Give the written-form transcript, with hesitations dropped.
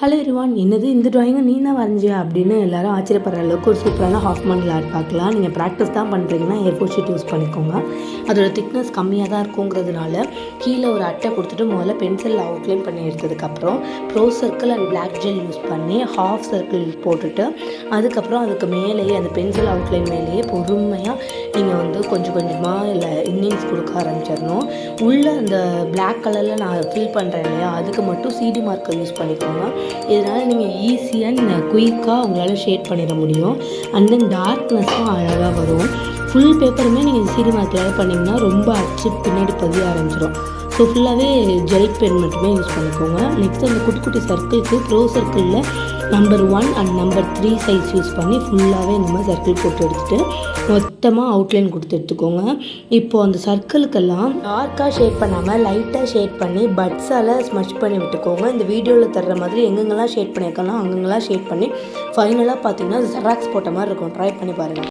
Hello everyone, என்னது இந்த ட்ராயிங்கை நீ தான் வரைஞ்சியா அப்படின்னு எல்லாரும் ஆச்சரியப்படுற அளவுக்கு ஒரு சூப்பரான ஹாஃப் மாடல் ஆர்ட் பார்க்கலாம். நீங்கள் ப்ராக்டிஸ் தான் பண்ணுறீங்கன்னா A4 ஷீட் யூஸ் பண்ணிக்கோங்க. அதோட திக்னஸ் கம்மியாக தான் இருக்குங்கிறதுனால கீழே ஒரு அட்டை கொடுத்துட்டு முதல்ல பென்சிலில் அவுட்லைன் பண்ணி எடுத்ததுக்கப்புறம் pro circle and black gel use பண்ணி ஹாஃப் சர்க்கிள் போட்டுட்டு அதுக்கப்புறம் அதுக்கு மேலேயே அந்த பென்சில் அவுட்லைன் மேலேயே பொறுமையாக நீங்கள் கொஞ்சம் கொஞ்சமாக இல்லை இன்னிங்ஸ் கொடுக்க ஆரம்பிச்சிடணும். உள்ளே அந்த பிளாக் கலரில் நான் ஃபில் பண்ணுறேன் இல்லையா, அதுக்கு மட்டும் CD மார்க்கர் யூஸ் பண்ணிக்கோங்க. இதனால் நீங்கள் ஈஸியாக குயிக்காக உங்களால் ஷேட் பண்ணிட முடியும். அண்ட் தென் டார்க்னஸும் அழகாக வரும். ஃபுல் பேப்பருமே நீங்கள் CD மார்க்கரால் பண்ணிங்கன்னா ரொம்ப அச்சு பின்னாடி பதிய ஆரம்பிச்சிடும். ஸோ ஃபுல்லாகவே ஜெல் பென் மட்டுமே யூஸ் பண்ணிக்கோங்க. நெக்ஸ்ட் அந்த குட்டி குட்டி சர்க்கிளுக்கு ப்ரோ சர்க்கிளில் number 1 and number 3 size use பண்ணி ஃபுல்லாகவே இந்த மாதிரி சர்க்கிள் போட்டு எடுத்துகிட்டு மொத்தமாக அவுட்லைன் கொடுத்து எடுத்துக்கோங்க. இப்போது அந்த சர்க்கிளுக்கெல்லாம் டார்க்காக ஷேட் பண்ணாமல் லைட்டாக ஷேட் பண்ணி பட்ஸால் ஸ்மஷ் பண்ணி விட்டுக்கோங்க. இந்த வீடியோவில் தர்ற மாதிரி எங்கெங்கெல்லாம் ஷேட் பண்ணியிருக்கோன்னா அங்கெங்கெல்லாம் ஷேட் பண்ணி ஃபைனலாக பார்த்தீங்கன்னா ஜெராக்ஸ் போட்ட மாதிரி இருக்கும். ட்ரை பண்ணி பாருங்கள்.